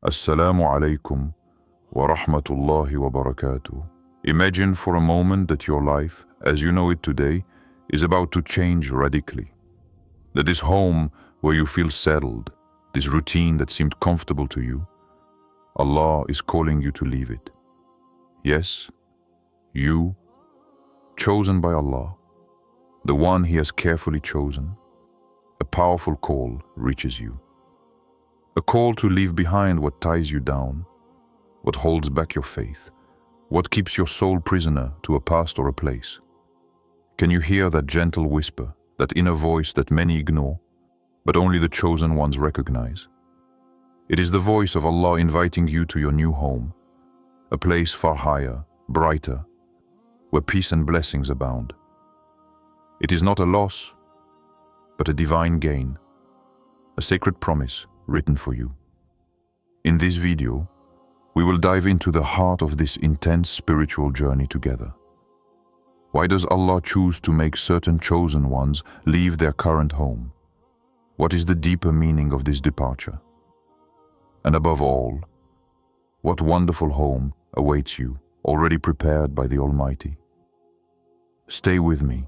As-salâm alaykum wa rahmatullahi wa barakatuh. Imagine for a moment that your life, as you know it today, is about to change radically. That this home where you feel settled, this routine that seemed comfortable to you, Allah is calling you to leave it. Yes, you, chosen by Allah, the one He has carefully chosen, a powerful call reaches you. A call to leave behind what ties you down, what holds back your faith, what keeps your soul prisoner to a past or a place. Can you hear that gentle whisper, that inner voice that many ignore, but only the chosen ones recognize? It is the voice of Allah inviting you to your new home, a place far higher, brighter, where peace and blessings abound. It is not a loss, but a divine gain, a sacred promise written for you. In this video, we will dive into the heart of this intense spiritual journey together. Why does Allah choose to make certain chosen ones leave their current home? What is the deeper meaning of this departure? And above all, what wonderful home awaits you, already prepared by the Almighty? Stay with me,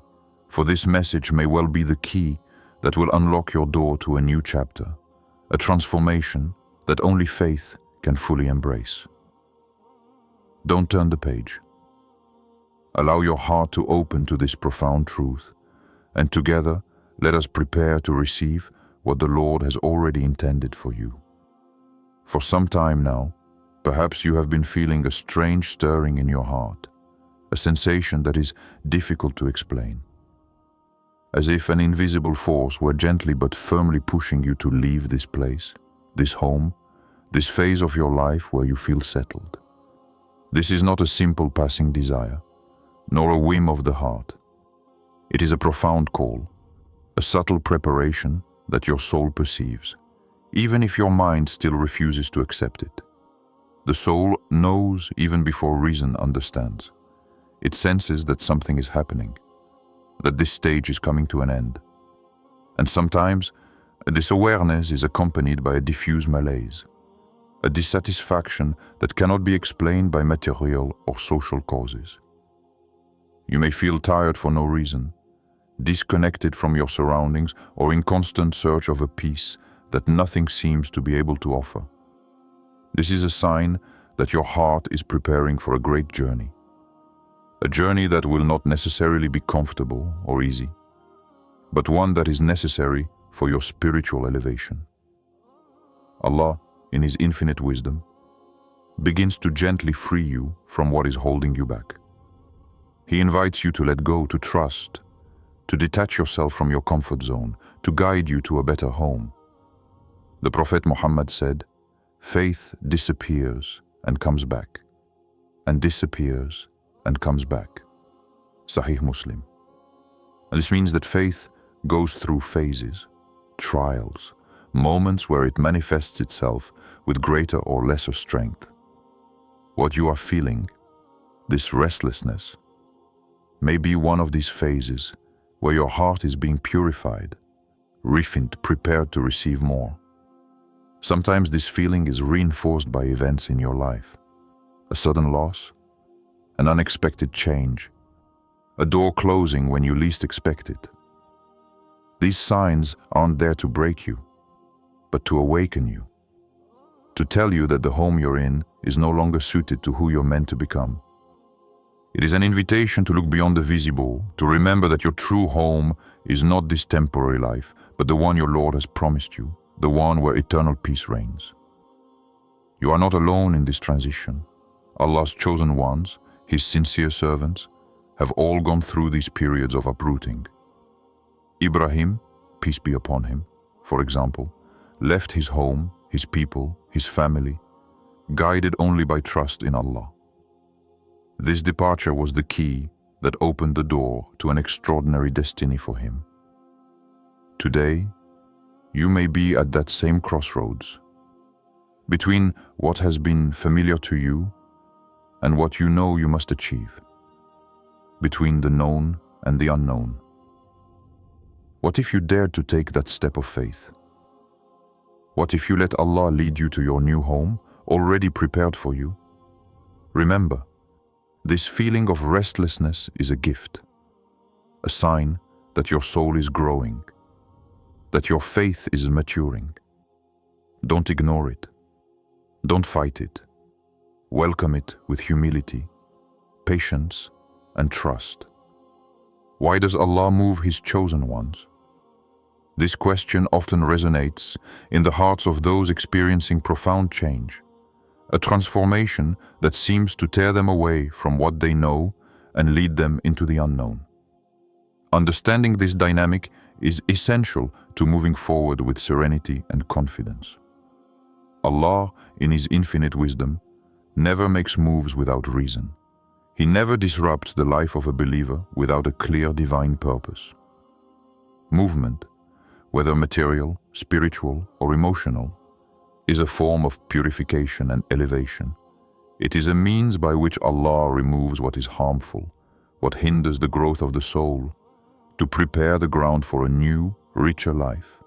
for this message may well be the key that will unlock your door to a new chapter, a transformation that only faith can fully embrace. Don't turn the page. Allow your heart to open to this profound truth, and together let us prepare to receive what the Lord has already intended for you. For some time now, perhaps you have been feeling a strange stirring in your heart, a sensation that is difficult to explain. As if an invisible force were gently but firmly pushing you to leave this place, this home, this phase of your life where you feel settled. This is not a simple passing desire, nor a whim of the heart. It is a profound call, a subtle preparation that your soul perceives, even if your mind still refuses to accept it. The soul knows even before reason understands. It senses that something is happening, that this stage is coming to an end. And sometimes, this awareness is accompanied by a diffuse malaise, a dissatisfaction that cannot be explained by material or social causes. You may feel tired for no reason, disconnected from your surroundings, or in constant search of a peace that nothing seems to be able to offer. This is a sign that your heart is preparing for a great journey. A journey that will not necessarily be comfortable or easy, but one that is necessary for your spiritual elevation. Allah, in His infinite wisdom, begins to gently free you from what is holding you back. He invites you to let go, to trust, to detach yourself from your comfort zone, to guide you to a better home. The Prophet Muhammad said, "Faith disappears and comes back, and disappears and comes back." Sahih Muslim. And this means that faith goes through phases, trials, moments where it manifests itself with greater or lesser strength. What you are feeling, this restlessness, may be one of these phases where your heart is being purified, refined, prepared to receive more. Sometimes this feeling is reinforced by events in your life, a sudden loss, an unexpected change, a door closing when you least expect it. These signs aren't there to break you, but to awaken you, to tell you that the home you're in is no longer suited to who you're meant to become. It is an invitation to look beyond the visible, to remember that your true home is not this temporary life, but the one your Lord has promised you, the one where eternal peace reigns. You are not alone in this transition. Allah's chosen ones, His sincere servants, have all gone through these periods of uprooting. Ibrahim, peace be upon him, for example, left his home, his people, his family, guided only by trust in Allah. This departure was the key that opened the door to an extraordinary destiny for him. Today, you may be at that same crossroads, between what has been familiar to you and what you know you must achieve, between the known and the unknown. What if you dared to take that step of faith? What if you let Allah lead you to your new home, already prepared for you? Remember, this feeling of restlessness is a gift, a sign that your soul is growing, that your faith is maturing. Don't ignore it. Don't fight it. Welcome it with humility, patience, and trust. Why does Allah move His chosen ones? This question often resonates in the hearts of those experiencing profound change, a transformation that seems to tear them away from what they know and lead them into the unknown. Understanding this dynamic is essential to moving forward with serenity and confidence. Allah, in His infinite wisdom, never makes moves without reason. He never disrupts the life of a believer without a clear divine purpose. Movement, whether material, spiritual, or emotional, is a form of purification and elevation. It is a means by which Allah removes what is harmful, what hinders the growth of the soul, to prepare the ground for a new, richer life,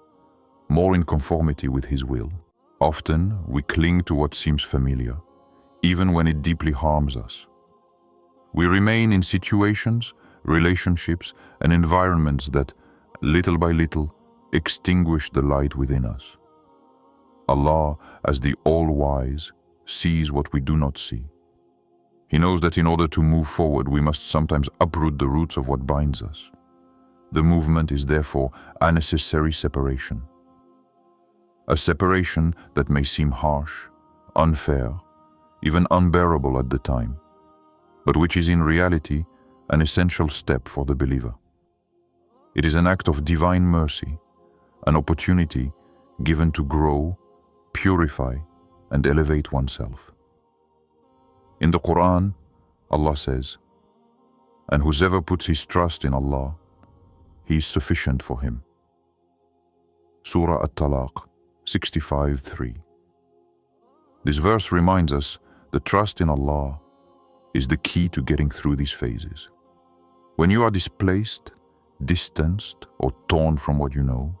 more in conformity with His will. Often, we cling to what seems familiar, even when it deeply harms us. We remain in situations, relationships, and environments that, little by little, extinguish the light within us. Allah, as the All-Wise, sees what we do not see. He knows that in order to move forward, we must sometimes uproot the roots of what binds us. The movement is therefore a necessary separation. A separation that may seem harsh, unfair, even unbearable at the time, but which is in reality an essential step for the believer. It is an act of divine mercy, an opportunity given to grow, purify, and elevate oneself. In the Quran, Allah says, "And whoever puts his trust in Allah, He is sufficient for him." Surah At-Talaq 65:3. This verse reminds us that trust in Allah is the key to getting through these phases. When you are displaced, distanced, or torn from what you know,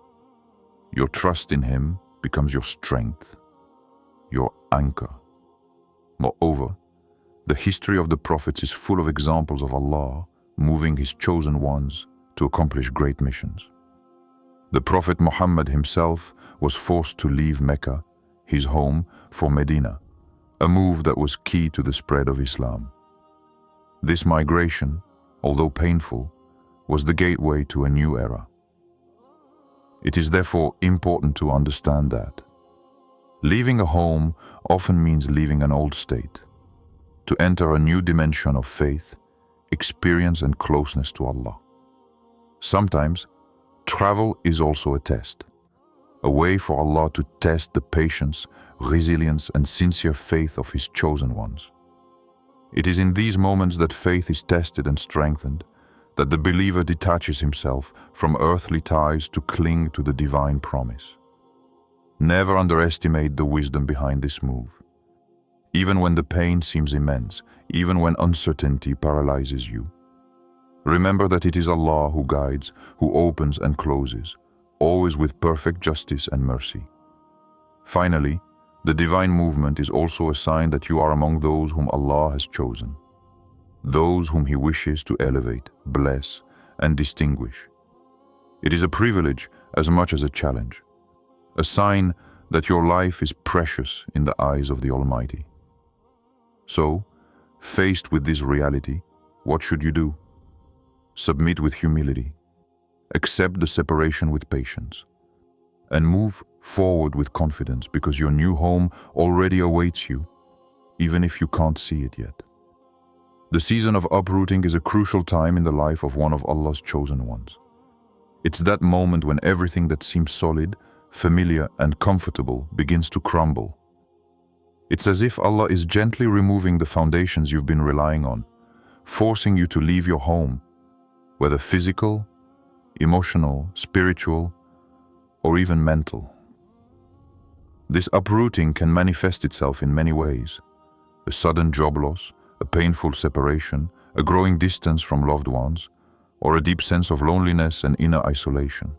your trust in Him becomes your strength, your anchor. Moreover, the history of the prophets is full of examples of Allah moving His chosen ones to accomplish great missions. The Prophet Muhammad himself was forced to leave Mecca, his home, for Medina, a move that was key to the spread of Islam. This migration, although painful, was the gateway to a new era. It is therefore important to understand that leaving a home often means leaving an old state, to enter a new dimension of faith, experience, and closeness to Allah. Sometimes, travel is also a test, a way for Allah to test the patience, resilience, and sincere faith of His chosen ones. It is in these moments that faith is tested and strengthened, that the believer detaches himself from earthly ties to cling to the divine promise. Never underestimate the wisdom behind this move. Even when the pain seems immense, even when uncertainty paralyzes you, remember that it is Allah who guides, who opens and closes, always with perfect justice and mercy. Finally, the divine movement is also a sign that you are among those whom Allah has chosen, those whom He wishes to elevate, bless, and distinguish. It is a privilege as much as a challenge, a sign that your life is precious in the eyes of the Almighty. So, faced with this reality, what should you do? Submit with humility, accept the separation with patience, and move forward with confidence, because your new home already awaits you, even if you can't see it yet. The season of uprooting is a crucial time in the life of one of Allah's chosen ones. It's that moment when everything that seems solid, familiar, and comfortable begins to crumble. It's as if Allah is gently removing the foundations you've been relying on, forcing you to leave your home, whether physical, emotional, spiritual, or even mental. This uprooting can manifest itself in many ways: a sudden job loss, a painful separation, a growing distance from loved ones, or a deep sense of loneliness and inner isolation.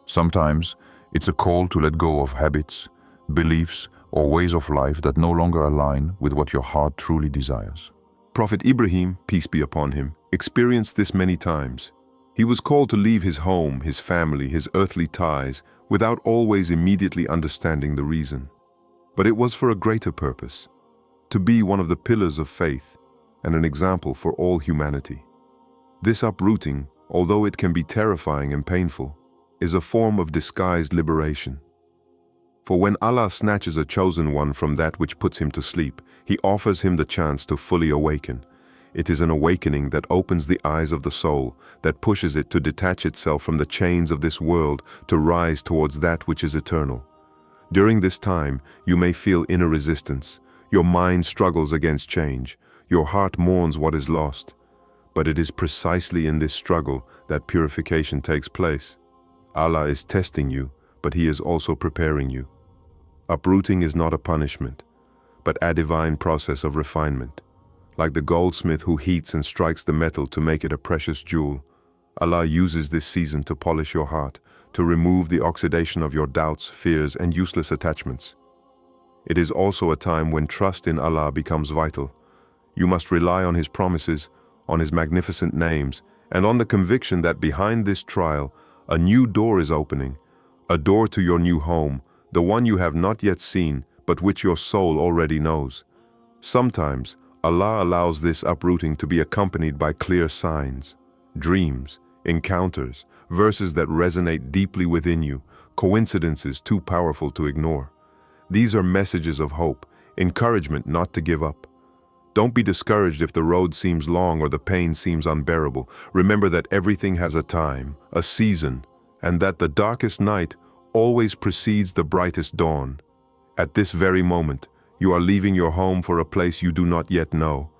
Sometimes, It's a call to let go of habits, beliefs, or ways of life that no longer align with what your heart truly desires. Prophet Ibrahim, peace be upon him, experienced this many times. He was called to leave his home, his family, his earthly ties, without always immediately understanding the reason. But it was for a greater purpose, to be one of the pillars of faith and an example for all humanity. This uprooting, although it can be terrifying and painful, is a form of disguised liberation. For when Allah snatches a chosen one from that which puts him to sleep, He offers him the chance to fully awaken. It is an awakening that opens the eyes of the soul, that pushes it to detach itself from the chains of this world to rise towards that which is eternal. During this time, you may feel inner resistance. Your mind struggles against change. Your heart mourns what is lost. But it is precisely in this struggle that purification takes place. Allah is testing you, but He is also preparing you. Uprooting is not a punishment, but a divine process of refinement. Like the goldsmith who heats and strikes the metal to make it a precious jewel, Allah uses this season to polish your heart, to remove the oxidation of your doubts, fears, and useless attachments. It is also a time when trust in Allah becomes vital. You must rely on His promises, on His magnificent names, and on the conviction that behind this trial, a new door is opening, a door to your new home, the one you have not yet seen, but which your soul already knows. Sometimes, Allah allows this uprooting to be accompanied by clear signs, dreams, encounters, verses that resonate deeply within you, coincidences too powerful to ignore. These are messages of hope, encouragement not to give up. Don't be discouraged if the road seems long or the pain seems unbearable. Remember that everything has a time, a season, and that the darkest night always precedes the brightest dawn. At this very moment, you are leaving your home for a place you do not yet know,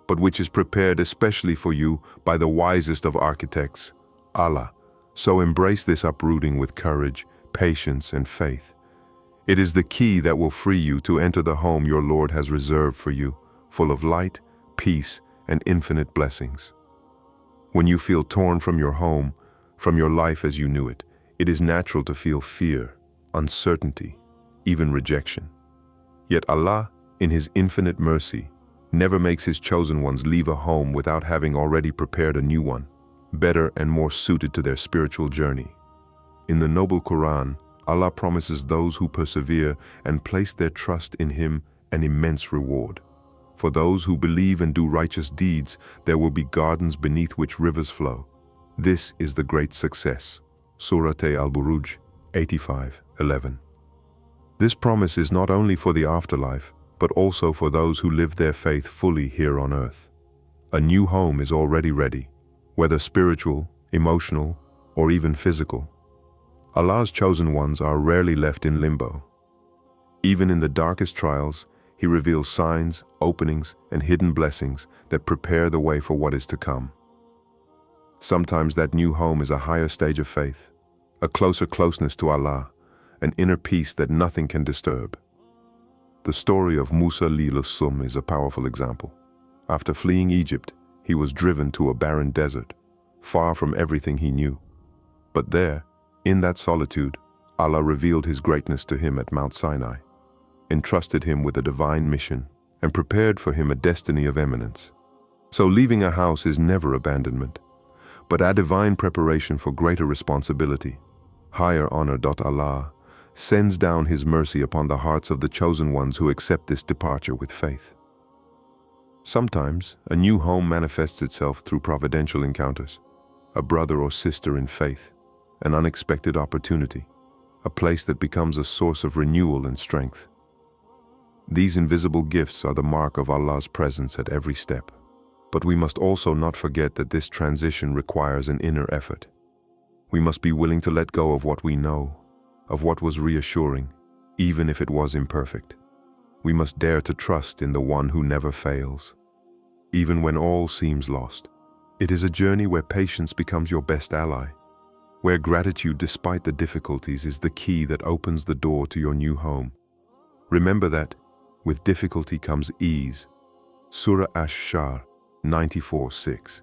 but which is prepared especially for you by the wisest of architects, Allah. So embrace this uprooting with courage, patience, and faith. It is the key that will free you to enter the home your Lord has reserved for you, full of light, peace, and infinite blessings. When you feel torn from your home, from your life as you knew it, it is natural to feel fear, uncertainty, even rejection. Yet Allah, in His infinite mercy, never makes His chosen ones leave a home without having already prepared a new one, better and more suited to their spiritual journey. In the noble Quran, Allah promises those who persevere and place their trust in Him an immense reward. For those who believe and do righteous deeds, there will be gardens beneath which rivers flow. This is the great success. Surah Al-Buruj 85:11. This promise is not only for the afterlife, but also for those who live their faith fully here on earth. A new home is already ready, whether spiritual, emotional, or even physical. Allah's chosen ones are rarely left in limbo. Even in the darkest trials, He reveals signs, openings, and hidden blessings that prepare the way for what is to come. Sometimes that new home is a higher stage of faith, a closer closeness to Allah, an inner peace that nothing can disturb. The story of Musa al-Sum is a powerful example. After fleeing Egypt, he was driven to a barren desert, far from everything he knew. But there, in that solitude, Allah revealed His greatness to him at Mount Sinai, entrusted him with a divine mission, and prepared for him a destiny of eminence. So leaving a house is never abandonment, but a divine preparation for greater responsibility. Higher honor. Allah sends down His mercy upon the hearts of the chosen ones who accept this departure with faith. Sometimes, a new home manifests itself through providential encounters, a brother or sister in faith, an unexpected opportunity, a place that becomes a source of renewal and strength. These invisible gifts are the mark of Allah's presence at every step. But we must also not forget that this transition requires an inner effort. We must be willing to let go of what we know, of what was reassuring, even if it was imperfect. We must dare to trust in the one who never fails, even when all seems lost. It is a journey where patience becomes your best ally, where gratitude despite the difficulties is the key that opens the door to your new home. Remember that, with difficulty comes ease. Surah Ash-Shar 94:6.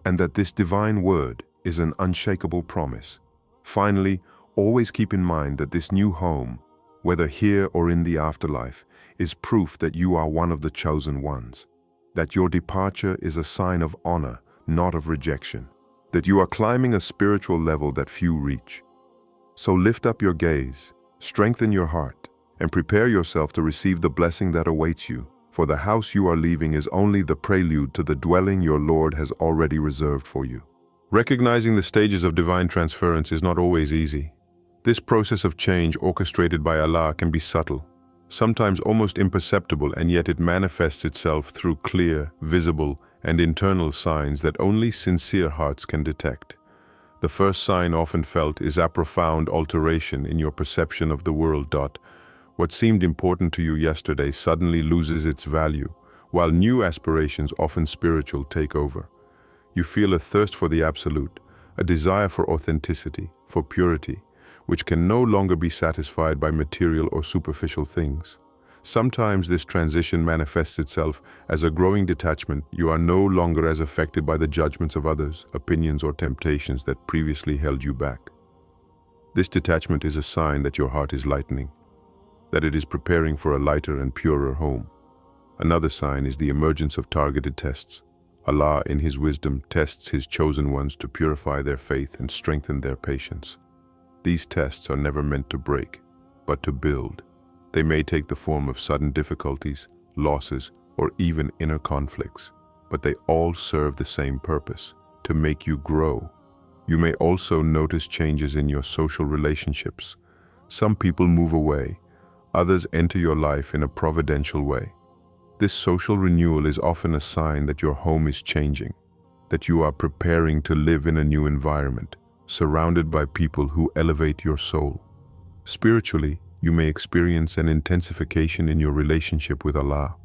And that this divine word is an unshakable promise. Finally, Always keep in mind that this new home, whether here or in the afterlife, is proof that you are one of the chosen ones, that your departure is a sign of honor, not of rejection, that you are climbing a spiritual level that few reach. So lift up your gaze, strengthen your heart, and prepare yourself to receive the blessing that awaits you, for the house you are leaving is only the prelude to the dwelling your Lord has already reserved for you. Recognizing the stages of divine transference is not always easy. This process of change orchestrated by Allah can be subtle, sometimes almost imperceptible, and yet it manifests itself through clear, visible, and internal signs that only sincere hearts can detect. The first sign often felt is a profound alteration in your perception of the world. What seemed important to you yesterday suddenly loses its value, while new aspirations, often spiritual, take over. You feel a thirst for the absolute, a desire for authenticity, for purity, which can no longer be satisfied by material or superficial things. Sometimes this transition manifests itself as a growing detachment. You are no longer as affected by the judgments of others, opinions, or temptations that previously held you back. This detachment is a sign that your heart is lightening, that it is preparing for a lighter and purer home. Another sign is the emergence of targeted tests. Allah, in His wisdom, tests His chosen ones to purify their faith and strengthen their patience. These tests are never meant to break, but to build. They may take the form of sudden difficulties, losses, or even inner conflicts, but they all serve the same purpose: to make you grow. You may also notice changes in your social relationships. Some people move away, others enter your life in a providential way. This social renewal is often a sign that your home is changing, that you are preparing to live in a new environment, surrounded by people who elevate your soul. Spiritually, you may experience an intensification in your relationship with Allah.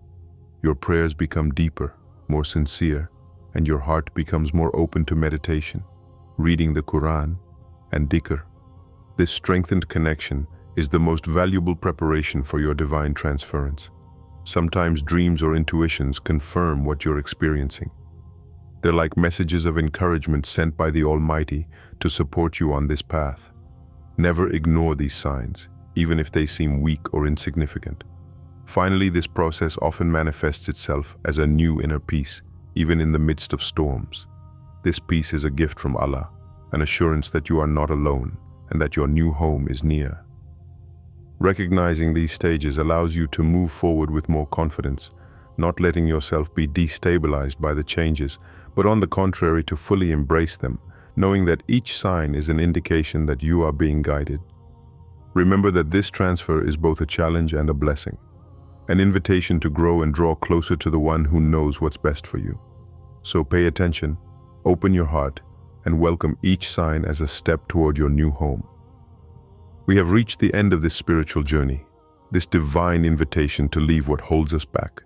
Your prayers become deeper, more sincere, and your heart becomes more open to meditation, reading the Quran, and dhikr. This strengthened connection is the most valuable preparation for your divine transference. Sometimes dreams or intuitions confirm what you're experiencing. They're like messages of encouragement sent by the Almighty to support you on this path. Never ignore these signs, even if they seem weak or insignificant. Finally, this process often manifests itself as a new inner peace, even in the midst of storms. This peace is a gift from Allah, an assurance that you are not alone and that your new home is near. Recognizing these stages allows you to move forward with more confidence, not letting yourself be destabilized by the changes, but on the contrary, to fully embrace them, knowing that each sign is an indication that you are being guided. Remember that this transfer is both a challenge and a blessing, an invitation to grow and draw closer to the one who knows what's best for you. So pay attention, open your heart, and welcome each sign as a step toward your new home. We have reached the end of this spiritual journey, this divine invitation to leave what holds us back,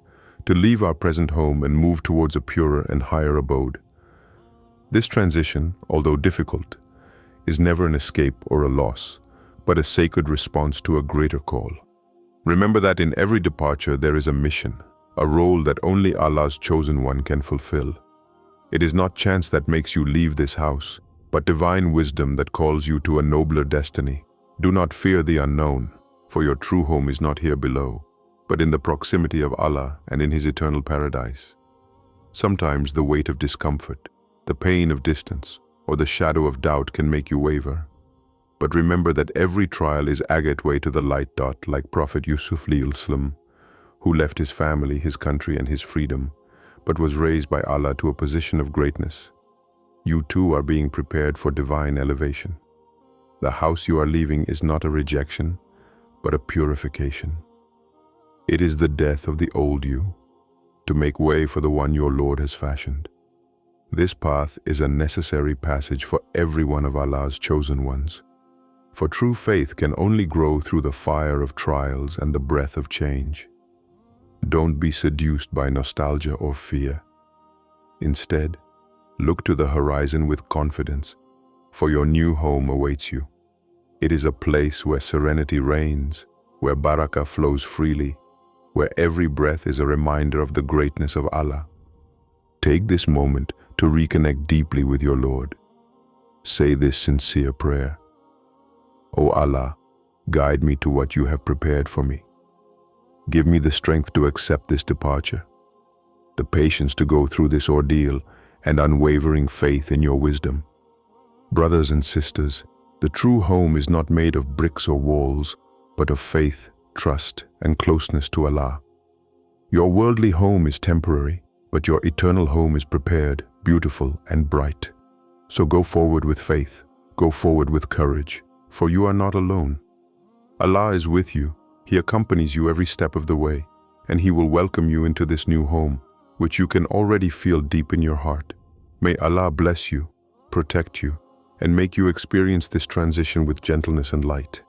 to leave our present home and move towards a purer and higher abode. This transition, although difficult, is never an escape or a loss, but a sacred response to a greater call. Remember that in every departure there is a mission, a role that only Allah's chosen one can fulfill. It is not chance that makes you leave this house, but divine wisdom that calls you to a nobler destiny. Do not fear the unknown, for your true home is not here below, but in the proximity of Allah and in His eternal paradise. Sometimes the weight of discomfort, the pain of distance, or the shadow of doubt can make you waver. But remember that every trial is a gateway to the light. Like Prophet Yusuf Al-Islam, who left his family, his country, and his freedom, but was raised by Allah to a position of greatness. You too are being prepared for divine elevation. The house you are leaving is not a rejection, but a purification. It is the death of the old you, to make way for the one your Lord has fashioned. This path is a necessary passage for every one of Allah's chosen ones. For true faith can only grow through the fire of trials and the breath of change. Don't be seduced by nostalgia or fear. Instead, look to the horizon with confidence, for your new home awaits you. It is a place where serenity reigns, where barakah flows freely, where every breath is a reminder of the greatness of Allah. Take this moment to reconnect deeply with your Lord. Say this sincere prayer: O Allah, guide me to what you have prepared for me. Give me the strength to accept this departure, the patience to go through this ordeal, and unwavering faith in your wisdom. Brothers and sisters, the true home is not made of bricks or walls, but of faith, trust, and closeness to Allah. Your worldly home is temporary, but your eternal home is prepared, beautiful, and bright. So go forward with faith, go forward with courage, for you are not alone. Allah is with you. He accompanies you every step of the way, and He will welcome you into this new home, which you can already feel deep in your heart. May Allah bless you, protect you, and make you experience this transition with gentleness and light.